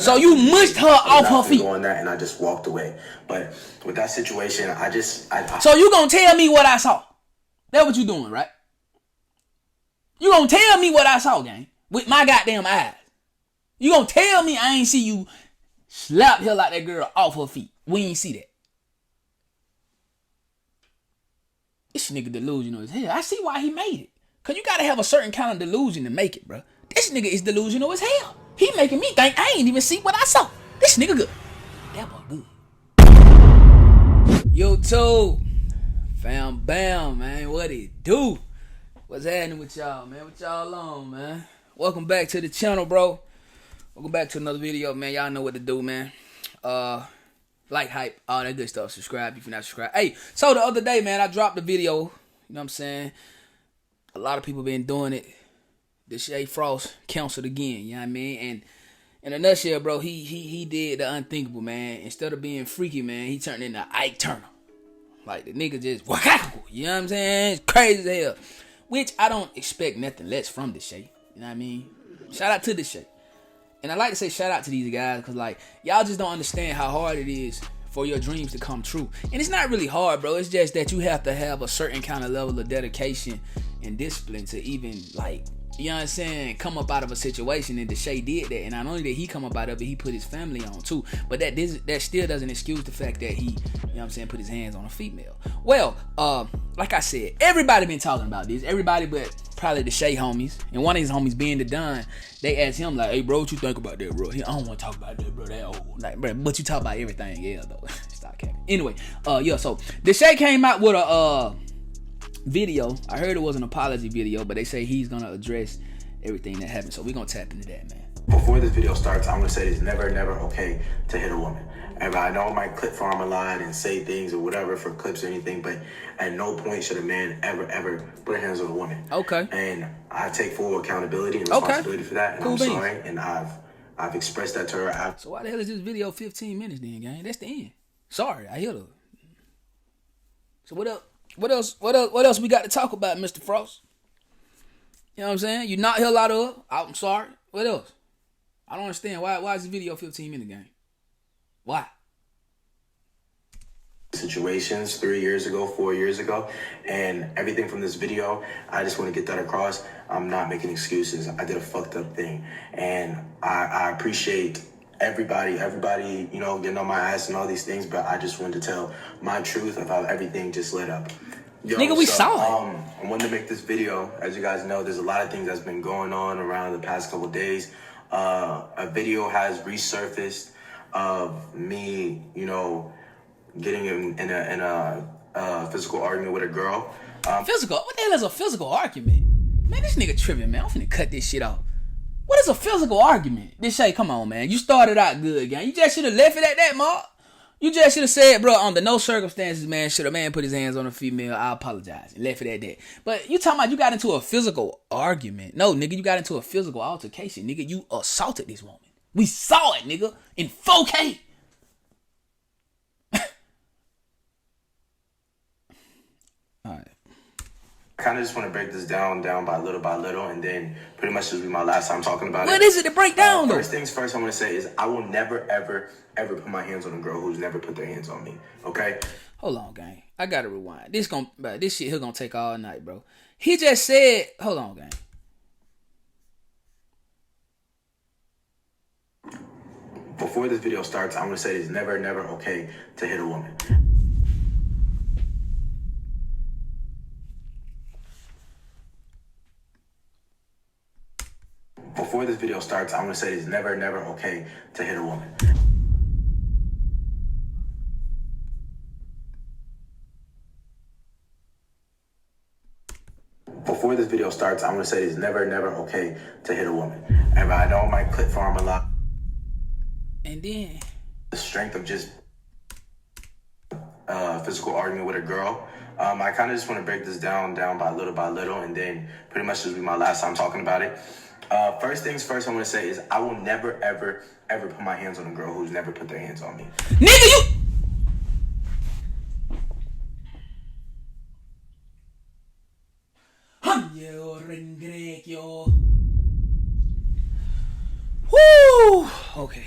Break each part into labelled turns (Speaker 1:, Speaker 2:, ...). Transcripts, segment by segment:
Speaker 1: So you mushed her off her feet.
Speaker 2: On that, and I just walked away. But with that situation, I
Speaker 1: So you gonna tell me what I saw? That's what you doing, right? You gonna tell me what I saw, gang, with my goddamn eyes. You gonna tell me I ain't see you slap her like that girl off her feet. We ain't see that. This nigga delusional as hell. I see why he made it. Cause you gotta have a certain kind of delusion to make it, bro. This nigga is delusional as hell. He making me think I ain't even see what I saw. This nigga good. That boy good. Yo, Toe. Fam bam, man. What it do? What's happening with y'all, man? What y'all on, man? Welcome back to the channel, bro. Welcome back to another video, man. Y'all know what to do, man. Like, hype, all that good stuff. Subscribe if you're not subscribed. Hey, so the other day, man, I dropped a video. You know what I'm saying? A lot of people been doing it. Deshae Frost counseled again. You know what I mean? And in a nutshell, bro, he did the unthinkable, man. Instead of being freaky, man, he turned into Ike Turner. Like, the nigga just, you know what I'm saying? It's crazy as hell. Which I don't expect nothing less from Deshae. You know what I mean? Shout out to Deshae. And I like to say shout out to these guys because, like, y'all just don't understand how hard it is for your dreams to come true. And it's not really hard, bro. It's just that you have to have a certain kind of level of dedication and discipline to even, like, you know what I'm saying, come up out of a situation. And Deshae did that. And not only did he come up out of it, he put his family on too. But that still doesn't excuse the fact that he, you know what I'm saying, put his hands on a female. Well, like I said, everybody been talking about this. Everybody but probably Deshae homies. And one of his homies being the Don, they asked him like, hey bro, what you think about that, bro? I don't want to talk about that, bro. That old. Like, bro, but you talk about everything, yeah, though. Stop capping. Anyway, yeah, so Deshae came out with a video. I heard it was an apology video, but they say he's gonna address everything that happened. So we're gonna tap into that, man.
Speaker 2: Before this video starts, I'm gonna say it's never okay to hit a woman. And I know I might clip farm a lot and say things or whatever for clips or anything, but at no point should a man ever put hands on a woman.
Speaker 1: Okay.
Speaker 2: And I take full accountability and responsibility for that. And cool, I'm sorry, and I've expressed that to her.
Speaker 1: So why the hell is this video 15 minutes then, gang? That's the end. Sorry, I hit her. So what else? What else we got to talk about, Mr. Frost? You know what I'm saying? You knocked hell out of her. I'm sorry. What else? I don't understand. Why is this video 15 minutes, gang? Why?
Speaker 2: Situations 3 years ago, 4 years ago, and everything from this video, I just want to get that across. I'm not making excuses. I did a fucked up thing, and I appreciate everybody, you know, getting on my ass and all these things, but I just wanted to tell my truth of how everything just led up. Yo,
Speaker 1: nigga, we saw it.
Speaker 2: I wanted to make this video. As you guys know, there's a lot of things that's been going on around the past couple days. A video has resurfaced of me, you know, getting in a physical argument with a girl.
Speaker 1: Physical? What the hell is a physical argument? Man, this nigga tripping, man. I'm finna cut this shit off. What is a physical argument? Deshae, come on, man. You started out good, gang. You just should have left it at that, Mark. You just should have said, bro, under no circumstances, man, should a man put his hands on a female, I apologize. And left it at that. But you talking about you got into a physical argument. No, nigga, you got into a physical altercation. Nigga, you assaulted this woman. We saw it, nigga, in 4K. All right.
Speaker 2: I kind of just want to break this down by little, and then pretty much this will be my last time talking about it.
Speaker 1: What is it to break down, though?
Speaker 2: First things first, I want to say is I will never, ever put my hands on a girl who's never put their hands on me, okay?
Speaker 1: Hold on, gang. I gotta rewind. This shit here gonna take all night, bro. He just said, hold on, gang.
Speaker 2: Before this video starts, I want to say it's never okay to hit a woman. Before this video starts, I want to say it's never okay to hit a woman. Before this video starts, I want to say it's never okay to hit a woman. And I know I might clip farm a lot.
Speaker 1: And then
Speaker 2: the strength of just physical argument with a girl. I kind of just want to break this down by little, and then pretty much this will be my last time talking about it. First things first, I want to say is I will never, ever put my hands on a girl who's never put their hands on me.
Speaker 1: Nigga, you... Woo! Okay.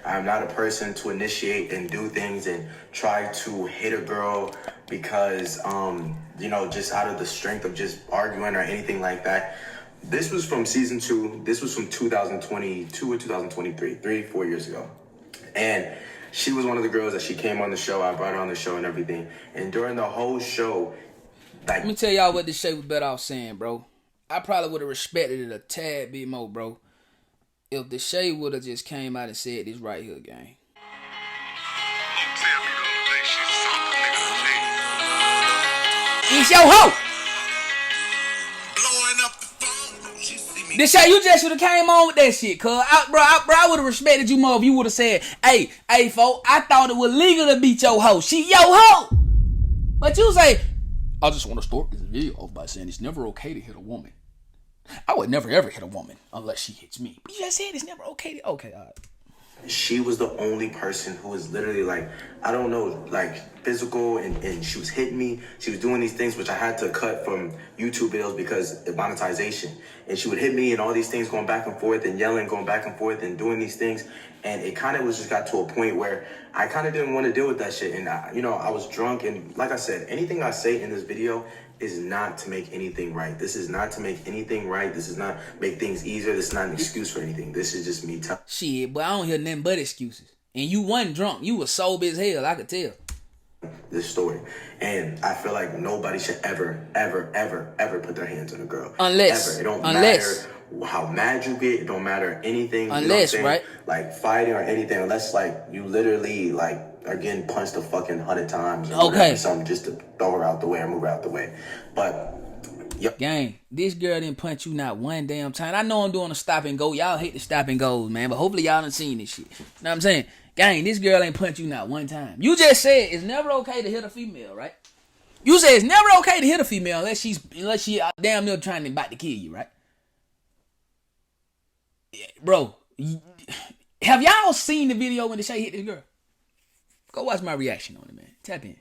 Speaker 2: I'm not a person to initiate and do things and try to hit a girl because, just out of the strength of just arguing or anything like that. This was from season 2. This was from 2022 or 2023, 4 years ago. And she was one of the girls that she came on the show. I brought her on the show and everything. And during the whole show,
Speaker 1: let me tell y'all what Deshae was better off saying, bro. I probably would have respected it a tad bit more, bro, if Deshae would have just came out and said this right here, gang. It's your hoe! Deshae, you just should have came on with that shit, cuz. I would have respected you more if you would have said, hey, folks, I thought it was legal to beat your hoe. She your hoe! But you say, I just want to start this video off by saying it's never okay to hit a woman. I would never ever hit a woman unless she hits me. But you just said it's never okay to... Okay, all right.
Speaker 2: She was the only person who was literally like, I don't know, like physical, and she was hitting me. She was doing these things which I had to cut from YouTube videos because of monetization. And she would hit me and all these things going back and forth and yelling, going back and forth and doing these things. And it kind of was just got to a point where I kind of didn't want to deal with that shit. And I was drunk. And like I said, anything I say in this video is not to make anything right. This is not to make anything right. This is not make things easier. This is not an excuse for anything. This is just me telling.
Speaker 1: Shit, but I don't hear nothing but excuses. And you wasn't drunk. You was sober as hell. I could tell.
Speaker 2: This story. And I feel like nobody should ever, ever, ever, ever put their hands on a girl.
Speaker 1: Unless.
Speaker 2: Ever. It don't matter how mad you get. It don't matter anything.
Speaker 1: Unless,
Speaker 2: you know
Speaker 1: right?
Speaker 2: Like fighting or anything. Unless like you literally like are getting punched a fucking 100 times. Or
Speaker 1: okay.
Speaker 2: Something just to throw her out the way or move her out the way. But
Speaker 1: gang, this girl didn't punch you not one damn time. I know I'm doing a stop and go. Y'all hate the stop and goes, man. But hopefully y'all done seen this shit. You know what I'm saying? Gang, this girl ain't punch you not one time. You just said it's never okay to hit a female, right? You said it's never okay to hit a female unless she damn near trying to about to kill you, right? Yeah, bro, have y'all seen the video when Deshae hit this girl? Go watch my reaction on it, man. Tap in.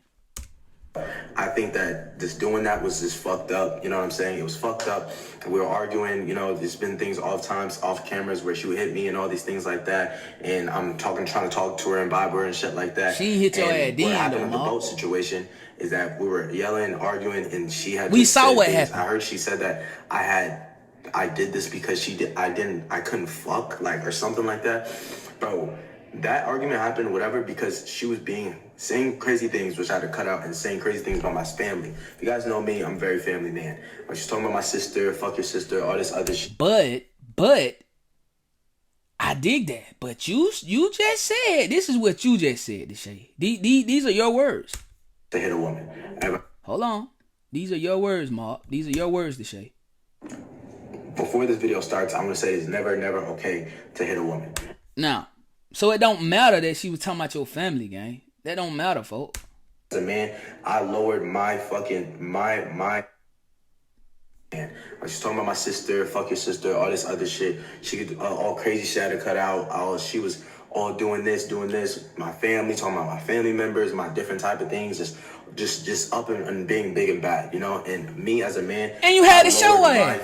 Speaker 2: I think that just doing that was just fucked up. You know what I'm saying? It was fucked up. We were arguing, there's been things off cameras where she would hit me and all these things like that. And I'm trying to talk to her and vibe her and shit like that.
Speaker 1: She hit your ass.
Speaker 2: What happened with the boat situation is that we were yelling, arguing, and she had.
Speaker 1: We saw what happened.
Speaker 2: I heard she said that I did this because I couldn't fuck, like, or something like that. Bro, that argument happened, whatever, because she was saying crazy things, which I had to cut out, and saying crazy things about my family. If you guys know me, I'm a very family man. But she's talking about my sister, fuck your sister, all this other shit.
Speaker 1: But, I dig that. But you just said, this is what you just said, Deshae. These are your words.
Speaker 2: To hit a woman.
Speaker 1: Hold on. These are your words, Mark. These are your words, Deshae.
Speaker 2: Before this video starts, I'm going to say it's never, never okay to hit a woman.
Speaker 1: Now, so it don't matter that she was talking about your family, gang. That don't matter, folks.
Speaker 2: As a man, I lowered my man. She's talking about my sister, fuck your sister, all this other shit. She could all crazy shit I had to cut out. She was all doing this. My family, talking about my family members, my different type of things, just up and being big and bad, And me as a man,
Speaker 1: and you had to show her.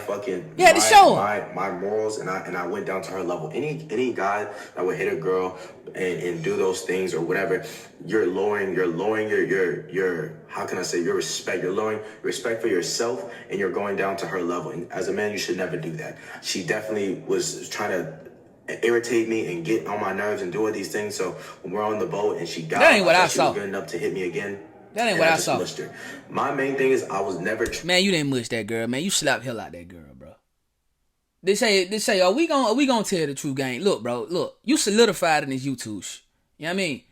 Speaker 1: You had to show her
Speaker 2: my morals, and I went down to her level. Any guy that would hit a girl and do those things or whatever, you're lowering your how can I say, your respect. You're lowering respect for yourself, and you're going down to her level. And as a man, you should never do that. She definitely was trying to irritate me and get on my nerves and do all these things. So when we're on the boat and she got,
Speaker 1: that ain't what I saw.
Speaker 2: She was good enough to hit me again.
Speaker 1: That ain't what I saw.
Speaker 2: Her. My main thing is I was never.
Speaker 1: Man, you didn't mush that girl, man. You slapped hell out that girl, bro. They say, are we gonna tell the true game? Look, bro, look, you solidified in this YouTube. You know what I mean?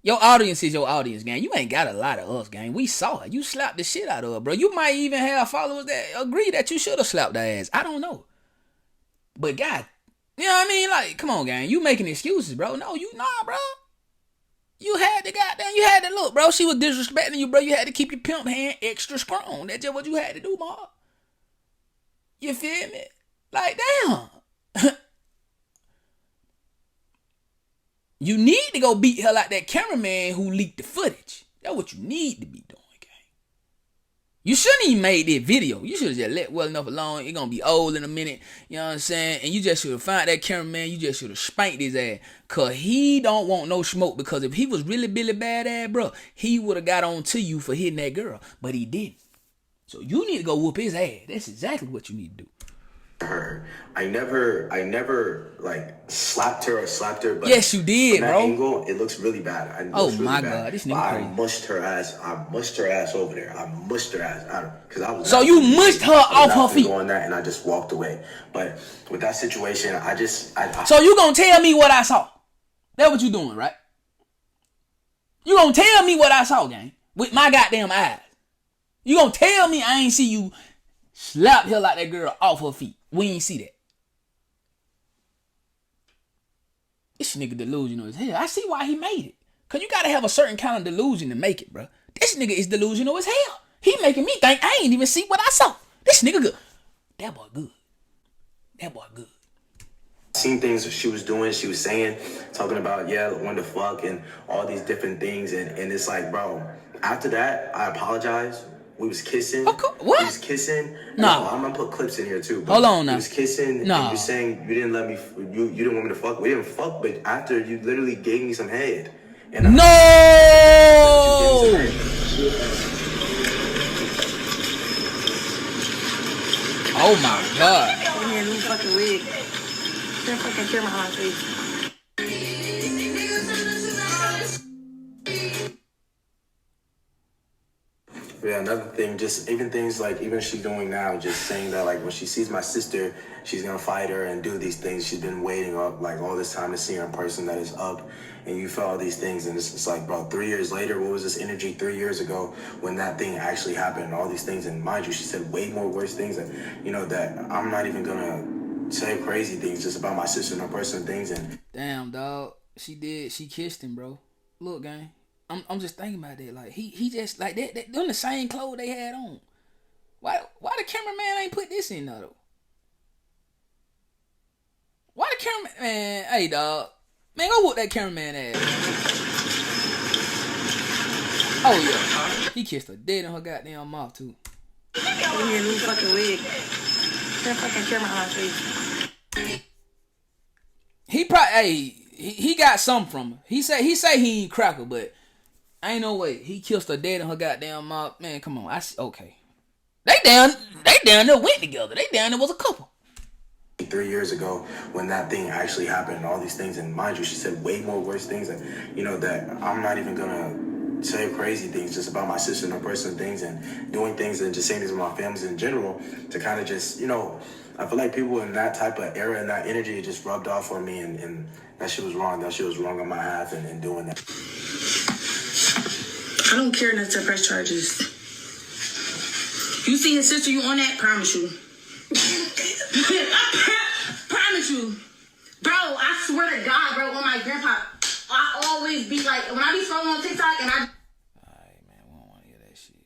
Speaker 1: Your audience is your audience, gang. You ain't got a lot of us, gang. We saw her. You slapped the shit out of her, bro. You might even have followers that agree that you should have slapped her ass. I don't know. But God, you know what I mean? Like, come on, gang. You making excuses, bro. No, bro. You had to look, bro. She was disrespecting you, bro. You had to keep your pimp hand extra strong. That's just what you had to do, Mark. You feel me? Like, damn. You need to go beat hell out that cameraman who leaked the footage. That's what you need to be doing, gang. You shouldn't even made that video. You should have just let well enough alone. You're gonna be old in a minute. You know what I'm saying? And you just should have found that cameraman. You just should have spanked his ass. Cause he don't want no smoke. Because if he was really Billy Badass, bro, he would have got on to you for hitting that girl. But he didn't. So you need to go whoop his ass. That's exactly what you need to do.
Speaker 2: Her. I never like slapped her, but
Speaker 1: yes, you did,
Speaker 2: from that
Speaker 1: bro.
Speaker 2: Angle, it looks really bad.
Speaker 1: Oh my God, this nigga crazy.
Speaker 2: I mushed her ass over there. I mushed her ass out because I was.
Speaker 1: So you mushed her off her feet.
Speaker 2: On that, and I just walked away. But with that situation, I
Speaker 1: So you gonna tell me what I saw? That's what you doing, right? You gonna tell me what I saw, gang, with my goddamn eyes? You gonna tell me I ain't see you slap her like that girl off her feet? We ain't see that. This nigga delusional as hell. I see why he made it. Cause you gotta have a certain kind of delusion to make it, bro. This nigga is delusional as hell. He making me think I ain't even see what I saw. This nigga good. That boy good. That boy good.
Speaker 2: Seen things she was doing, she was saying, talking about, when the fuck and all these different things. And it's like, bro, after that, I apologize. We was kissing.
Speaker 1: What?
Speaker 2: We was kissing.
Speaker 1: No.
Speaker 2: I'm gonna put clips in here too.
Speaker 1: Hold on now.
Speaker 2: We was kissing.
Speaker 1: No.
Speaker 2: And you saying you didn't let me. You didn't want me to fuck. We didn't fuck, but after you literally gave me some head. And
Speaker 1: no. Oh my God.
Speaker 3: Give me a new fucking wig. Can't fucking kill my face.
Speaker 2: Yeah, another thing, just even things like even she doing now, just saying that like when she sees my sister, she's gonna fight her and do these things. She's been waiting up like all this time to see her in person that is up, and you felt all these things, and it's like, bro, 3 years later, what was this energy 3 years ago when that thing actually happened and all these things? And mind you, she said way more worse things that, you know, that I'm not even gonna say crazy things just about my sister and her personal things. And
Speaker 1: damn, dog, she kissed him, bro. Look, gang. I'm just thinking about that. Like he just like that. Them the same clothes they had on. Why the cameraman ain't put this in though? Why the cameraman? Hey dog, man, go whoop that cameraman ass. Oh yeah, he kissed her dead in her goddamn mouth too.
Speaker 3: Give me a new fucking wig. Can't fucking kill my face.
Speaker 1: He probably he got something from her. He say he ain't cracker, but. Ain't no way. He kissed her dead in her goddamn mouth. Man, come on. Okay. They down there went together. They down there was a couple.
Speaker 2: 3 years ago when that thing actually happened and all these things, and mind you, she said way more worse things that, you know, that I'm not even gonna say crazy things just about my sister and her personal things and doing things and just saying things about my families in general to kind of just, you know, I feel like people in that type of era and that energy just rubbed off on me, and that shit was wrong. That shit was wrong on my half and doing that.
Speaker 3: I don't care enough to press charges. You see his sister, you on that? Promise you. Promise you. Bro, I swear to God, bro, on my grandpa, I always be like, when I be scrolling on TikTok and I...
Speaker 1: Alright, man, we don't want to hear that shit.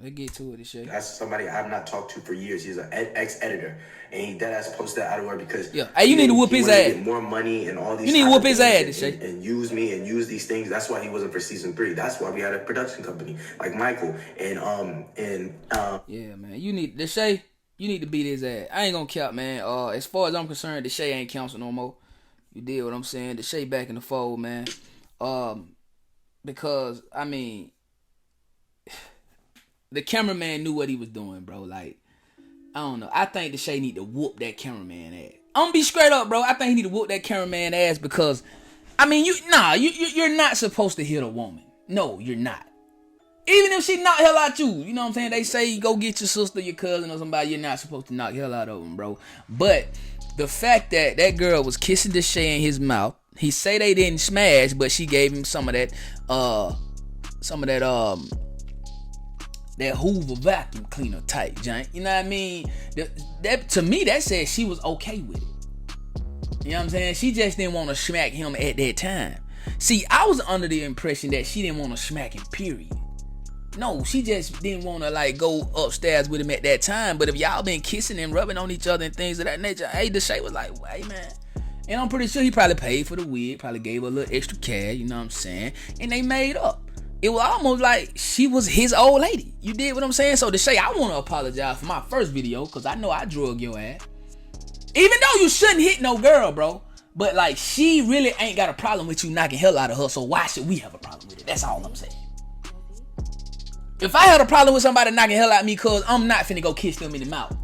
Speaker 1: Let's get to it, Deshae.
Speaker 2: That's somebody I've not talked to for years. He's an ex-editor. And he deadass posted that out of work because
Speaker 1: hey, you need to whoop his ass.
Speaker 2: Get more money and all these.
Speaker 1: You need to whoop his ass,
Speaker 2: and use me and use these things. That's why he wasn't for season 3. That's why we had a production company like Michael and
Speaker 1: yeah, man. You need Deshae. You need to beat his ass. I ain't gonna count, man. As far as I'm concerned, Deshae ain't counsel no more. You did what I'm saying. Deshae back in the fold, man. Because I mean, the cameraman knew what he was doing, bro. Like. I don't know. I think Deshae need to whoop that cameraman ass. I'm gonna be straight up, bro. I think he need to whoop that cameraman ass because, I mean, you're not supposed to hit a woman. No, you're not. Even if she knock hell out you, you know what I'm saying? They say go get your sister, your cousin, or somebody. You're not supposed to knock hell out of them, bro. But the fact that that girl was kissing Deshae in his mouth, he say they didn't smash, but she gave him some of that that Hoover vacuum cleaner type jank. You know what I mean? That to me, that says she was okay with it. You know what I'm saying? She just didn't want to smack him at that time. See, I was under the impression that she didn't want to smack him, period. No, she just didn't want to like go upstairs with him at that time. But if y'all been kissing and rubbing on each other and things of that nature, hey, Deshae was like, hey man. And I'm pretty sure he probably paid for the wig, probably gave her a little extra cash, you know what I'm saying? And they made up. it was almost like she was his old lady. You did what I'm saying? So Deshae, I want to apologize for my first video, because I know I drug your ass. Even though you shouldn't hit no girl, bro. But like, she really ain't got a problem with you knocking hell out of her, so why should we have a problem with it? That's all I'm saying. If I had a problem with somebody knocking hell out of me, cause I'm not finna go kiss them in the mouth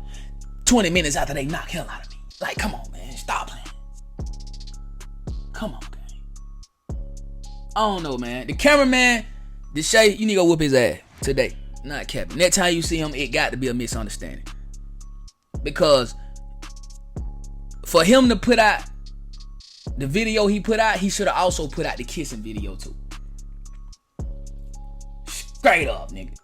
Speaker 1: 20 minutes after they knock hell out of me. Like, come on, man. Stop playing. Come on, gang. I don't know, man. The cameraman, Deshae, you need to go whoop his ass today. Not capping. Next time you see him, it got to be a misunderstanding. Because for him to put out the video he put out, he should have also put out the kissing video too. Straight up, nigga.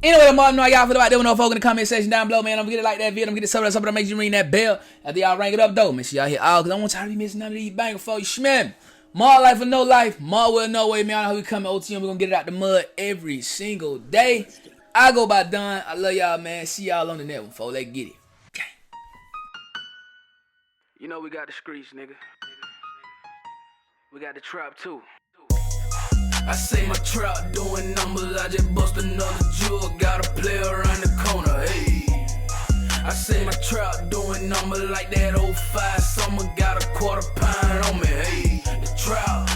Speaker 1: Anyway, I'm know y'all feel about that. No folk in the comment section down below, man. I'm gonna get it like that video. I'm gonna get something that makes you ring that bell. After y'all rank it up though, make sure y'all hit all, cause I don't want y'all to be missing none of these bangers for you. Shmem. More life or no life. More will no way, man. I know how we coming OTM. We're gonna get it out the mud every single day. I go by Don. I love y'all, man. See y'all on the next one, folks. Let's get it. Okay. You know we got the streets, nigga. We got the trap too. I say my trap doing numbers, I just bust another jewel, got a player around the corner, hey. I say my trap doing numbers like that 05 summer, got a quarter pound on me, hey. The trap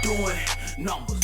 Speaker 1: doing numbers.